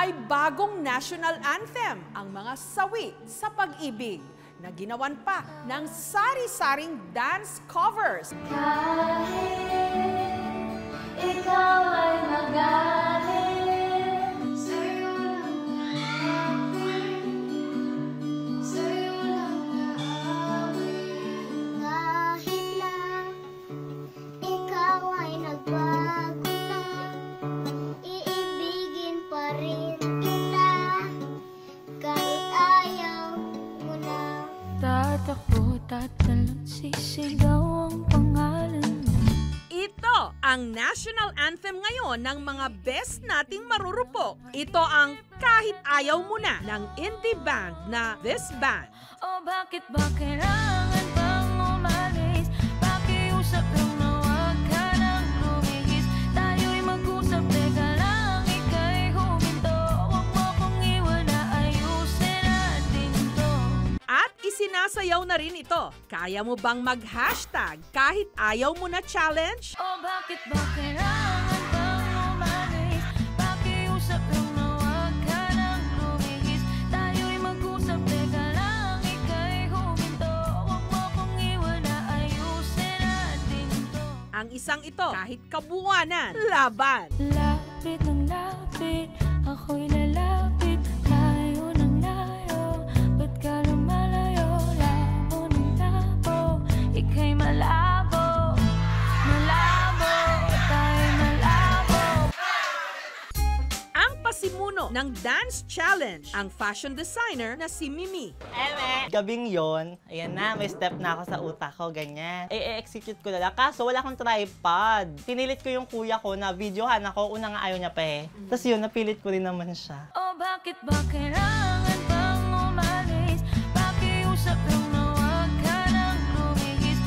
ay bagong national anthem, ang mga sawi sa pag-ibig, na ginawan pa ng sari-saring dance covers. Kahit ikaw ay magaling, sa'yo lang aawin, sa'yo lang aawin. Kahit na ikaw ay nagbago na, iibigin pa rin kita, kahit ayaw mo na. Tatakbo, tatalon, sisigaw ang pangalan mo. Ito ang national anthem ngayon ng mga best nating marurupok. Ito ang Kahit Ayaw Mo Na ng indie band na This Band. O bakit ba kailangan pang umalis? Pakiusap lang na huwag ka nang lumihis. Tayo'y mag-usap, teka lang, ika'y huminto. Huwag mo kong iwan na ayusin natin to. At isinasayaw na rin ito. Kaya mo bang mag-hashtag Kahit Ayaw Mo Na challenge? O bakit ba kailangan pang umalis? Pakiusap lang na huwag ka nang lumihis. Tayo'y mag-usap, teka lang, ika'y huminto. Huwag mo kong iwan na ayusin natin to. Ang isang ito, kahit kabuuanan, laban. Lapit ng lapit, ako'y lalapit. Layo ng layo, ba't ka lumalayo? Labo ng labo, ika'y malabo. Malabo, tayo'y malabo. Ang pasimuno ng dance challenge, ang fashion designer na si Mimi. Gabing yon, ayan na, may step na ako sa utak ko, ganyan. I-execute ko na lang, kaso wala akong tripod. Pinilit ko yung kuya ko na videohan ako, una nga ayaw niya pa eh. Tapos yun, napilit ko rin naman siya. O bakit ba kailangan pang umalis? Pakiusap lang na huwag ka nang lumihis.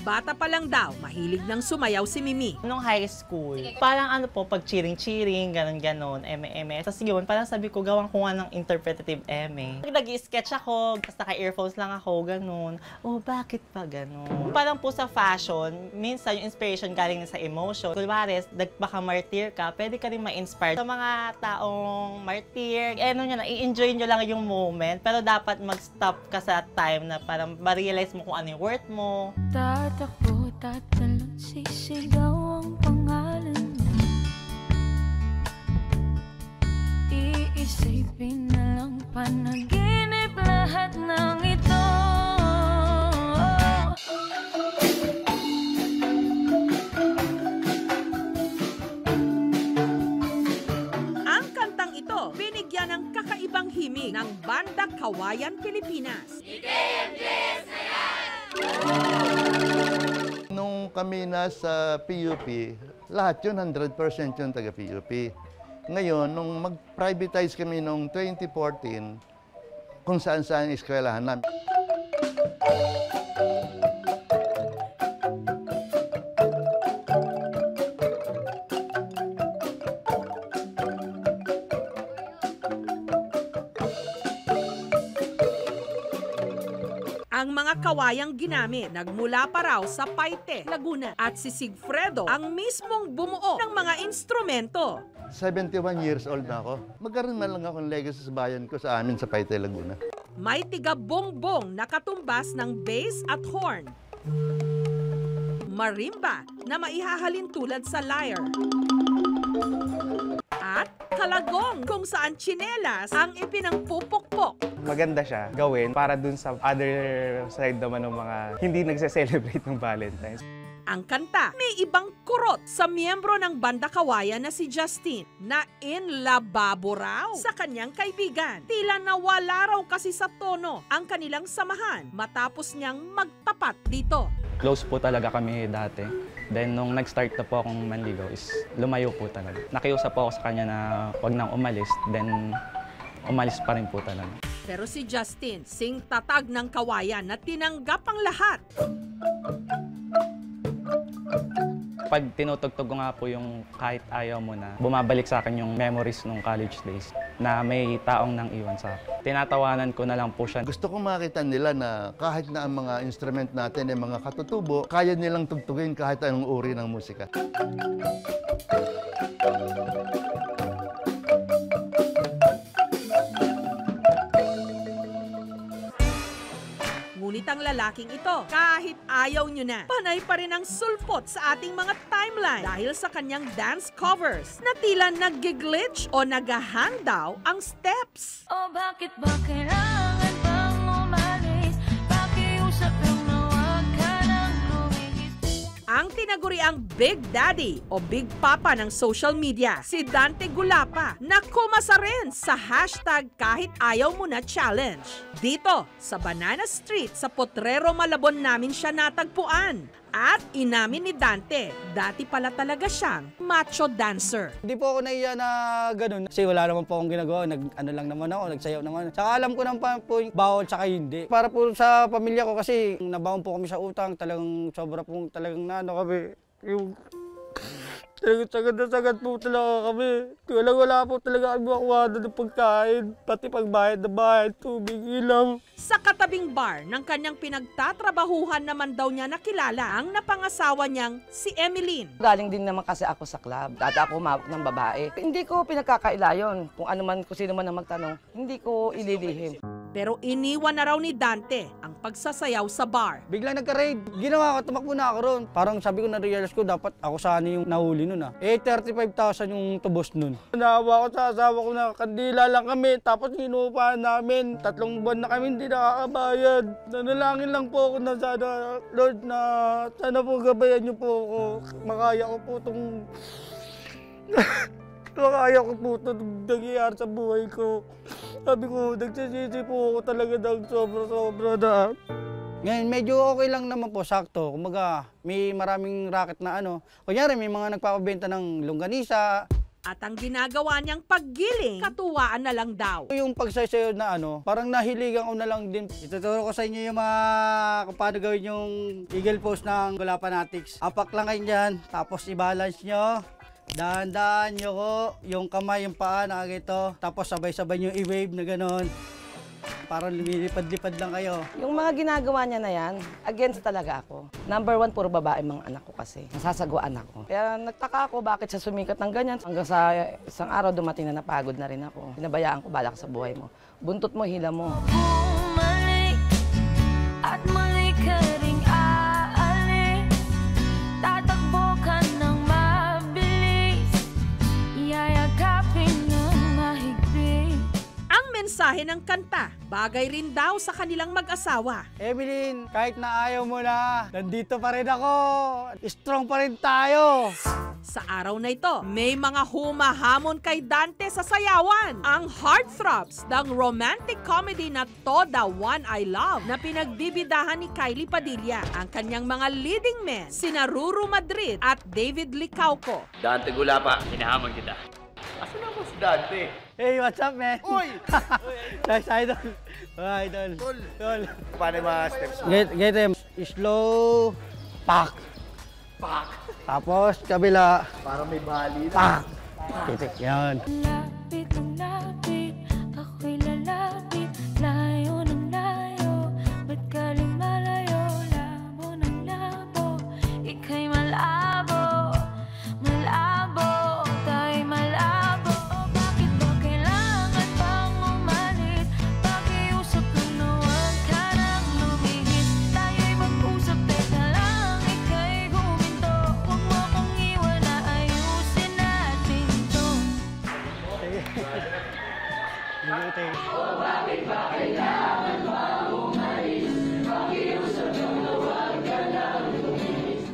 Bata pa lang daw, mahilig nang sumayaw si Mimi. Nung high school, parang ano po, pag cheering-cheering, ganon-ganon, eme-eme. Tapos yun, parang sabi ko, gawan ko nga ng interpretative eme. Nag-i-sketch ako, tapos naka-earphones lang ako, ganon. Oh, bakit pa ganon? Parang po sa fashion, minsan yung inspiration galing na sa emotion. Kulwares, nagpaka-martyr ka, pwede ka rin ma-inspire. Sa mga taong martyr, ano nyo na, i-enjoy nyo lang yung moment, pero dapat mag-stop ka sa time na parang ma-realize mo kung ano yung worth mo. Tatakbo, tatalon, sisigaw ang pangalan mo. Iisipin na lang panaginip lahat ng ito. Ang kantang ito, binigyan ng kakaibang himig ng Banda Kawayan Pilipinas. Nung kami nasa PUP, lahat yun 100% yung taga-PUP. Ngayon, nung mag-privatize kami noong 2014, kung saan-saan ang eskwelahan namin. Ang mga kawayang ginamit nagmula pa raw sa Paite, Laguna, at si Sigfredo ang mismong bumuo ng mga instrumento. 71 years old na ako. Magkaroon man lang akong legacy sa bayan ko sa amin sa Paite, Laguna. May tiga-bongbong na katumbas ng bass at horn. Marimba na maihahalin tulad sa lyre. At kalagong kung saan tsinelas ang ipinangpupukpok. Maganda siya gawin para dun sa other side naman ng mga hindi nagse-celebrate ng Valentine's. Ang kanta, may ibang kurot sa miyembro ng Banda Kawayan na si Justin na inlababo raw sa kanyang kaibigan. Tila nawala raw kasi sa tono ang kanilang samahan matapos niyang magtapat dito. Close po talaga kami dati. Then nung nag-start na po akong manligaw is lumayo po talaga. Nakiusap po ako sa kanya na wag nang umalis, then umalis pa rin po talaga. Pero si Justin, sing tatag ng kawayan na tinanggap ang lahat. Pag tinutugtog ko nga po yung Kahit Ayaw Mo Na, bumabalik sa akin yung memories nung college days na may taong nang iwan sa akin. Tinatawanan ko na lang po siya. Gusto kong makita nila na kahit na ang mga instrument natin ay mga katutubo, kaya nilang tugtugin kahit anong uri ng musika. ang lalaking ito. Kahit ayaw nyo na, panay pa rin ang sulpot sa ating mga timeline dahil sa kanyang dance covers na tila nag-glitch o nag-hang daw ang steps. O bakit ba kailangan pang umalis? Pakiusap lang na huwag ka nang lumihis. Ang tinaguriang Big Daddy o Big Papa ng social media, si Dante Gulapa, na kumasa rin sa hashtag kahit ayaw mo na challenge. Dito sa Banana Street sa Potrero, Malabon namin siya natagpuan. At inamin ni Dante, dati pala talaga siyang macho dancer. Hindi po ako naiya na ganun. Kasi wala naman po akong ginagawa. Ano lang naman ako, nagsayaw naman. Saka alam ko naman po yung bawal tsaka hindi. Para po sa pamilya ko kasi nabaon po kami sa utang. Talagang sobra po talagang kami. Yung talagang sagad po talaga kami. Wala po talaga kami makuha ng pagkain. Pati pagbayad na bahay, tubig, ilaw. Sa katabing bar ng kanyang pinagtatrabahuhan naman daw niya nakilala ang napangasawa niyang si Emeline. Galing din naman kasi ako sa club. Dati ako humawak ng babae. Hindi ko pinagkakaila yun. Kung ano man, kung sino man ang magtanong, hindi ko ililihim. Pero iniwan na raw ni Dante ang pagsasayaw sa bar. Biglang nagka-raid. Ginawa ko, tumakbo na ako ron. Parang sabi ko na-realize ko, dapat ako sana yung nahuli nun ah. 35,000 yung tubos nun. Naawa ko sa asawa ko na kandila lang kami. Tapos inuupahan namin. 3 buwan na kami hindi nakakabayad. Nanalangin lang po ako na sana, Lord, na sana po gabayan niyo po ako. Makaya ko po itong... Makaya ko po itong nangyayari sa buhay ko. Sabi ko, nagsisisi po ako talaga ng sobra-sobra na. Ngayon, medyo okay lang naman po, sakto. Kumbaga, may maraming racket na Kunyari, may mga nagpapabenta ng longganisa. At ang ginagawa niyang paggiling, katuwaan na lang daw. Yung pagsasayaw na parang nahiligan ko na lang din. Ituturo ko sa inyo yung kung paano gawin yung eagle pose ng Gulapanatics. Apak lang kayo dyan, tapos i-balance nyo. Dahan-dahan nyo ko, yung kamay, yung paa, nakagito. Tapos sabay-sabay nyo i-wave na gano'n. Parang lumilipad-lipad lang kayo. Yung mga ginagawa niya na yan, against talaga ako. Number 1, puro babae mga anak ko kasi. Nasasagwaan ako. Kaya nagtaka ako bakit siya sumikat ng ganyan. Hanggang sa isang araw dumating na napagod na rin ako. Pinabayaan ko, balak sa buhay mo. Buntot mo, hila mo. Bumalik at muli ka ring aalis. Tatakbo ka ng mabilis. Yayagapin ng mahigpit. Ang mensahe ng kanta, bagay rin daw sa kanilang mag-asawa. Emeline, kahit na ayaw mo na, nandito pa rin ako. Strong pa rin tayo. Sa araw na ito, may mga humahamon kay Dante sa sayawan. Ang heartthrobs ng romantic comedy na Toda One I Love na pinagbibidahan ni Kylie Padilla. Ang kanyang mga leading men, sina Ruru Madrid at David Licauco. Dante Gulapa, hinahamon kita. Asan na po si Dante? Hey, what's up, man? Uy! Nice idol. Idol. Tol. Paano yung mga steps mo? Get him. Slow. Pak. Pak! Tapos, kabila. Para may bali na. Pak. Titik. Yan. Lapit ang lapit, ako'y lalapit. Layo ng layo, ba't ka lumalayo? Labo ng labo, ika'y malabo. Malabo, tayo'y malabo. O bakit ba kailangan pang umalis? Pakiusap lang na huwag ka nang lumihis. Tayo'y mag-usap, teka lang, ika'y huminto. Huwag mo akong iwan na ayusin natin to.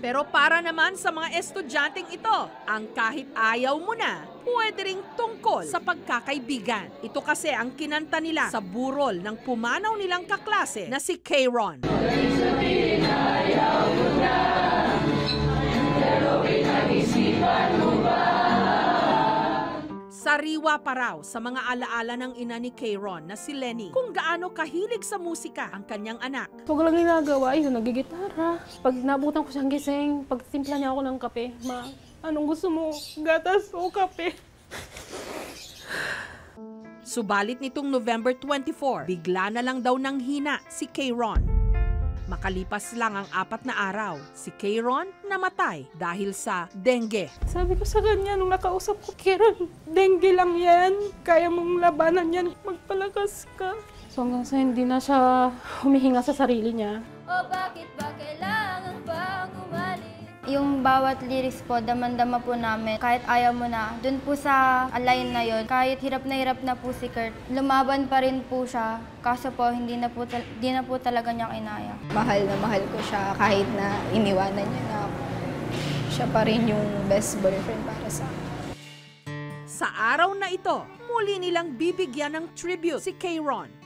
Pero para naman sa mga estudyanteng ito, ang kahit ayaw mo na, pwede ring tungkol sa pagkakaibigan. Ito kasi ang kinanta nila sa burol ng pumanaw nilang kaklase na si K-Ron. Sariwa pa raw sa mga alaala ng ina ni K-Ron na si Lenny kung gaano kahilig sa musika ang kanyang anak. Pag lang ginagawa, yun, nagigitara. Pag nabutan ko siyang gising, pag timpla niya ako ng kape, ma, anong gusto mo? Gatas o kape? Subalit nitong November 24, bigla na lang daw nang hina si K-Ron. Makalipas lang ang 4 na araw, si K-Ron namatay dahil sa dengue. Sabi ko sa kanya nung nakausap ko, Kieran, dengue lang yan. Kaya mong labanan yan, magpalakas ka. So hanggang sa hindi na siya humihinga sa sarili niya. O bakit ba kailangan pang umalis? Yung bawat lyrics po, daman-dama po namin. Kahit ayaw mo na, dun po sa line na yon, kahit hirap na po si Kurt, lumaban pa rin po siya. Kaso po, hindi na po talaga niya kinaya. Mahal na mahal ko siya kahit na iniwanan niya na ako. Siya pa rin yung best boyfriend para sa akin. Sa araw na ito, muli nilang bibigyan ng tribute si Kayron.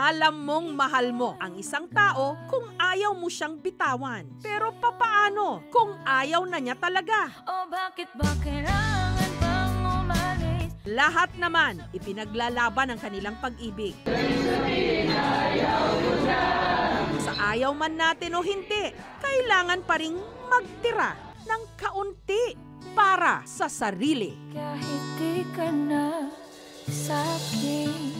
Alam mong mahal mo ang isang tao kung ayaw mo siyang bitawan. Pero papaano kung ayaw na niya talaga? O bakit ba kailangan pang umalis? Lahat naman ipinaglalaban ang kanilang pag-ibig. Sa ayaw man natin o hindi, kailangan pa ring magtira ng kaunti para sa sarili. Kahit di ka na sa'kin.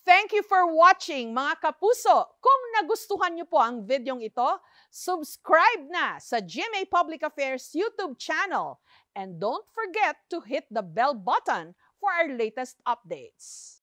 Thank you for watching, mga kapuso. Kung nagustuhan niyo po ang videong ito, subscribe na sa GMA Public Affairs YouTube channel. And don't forget to hit the bell button for our latest updates.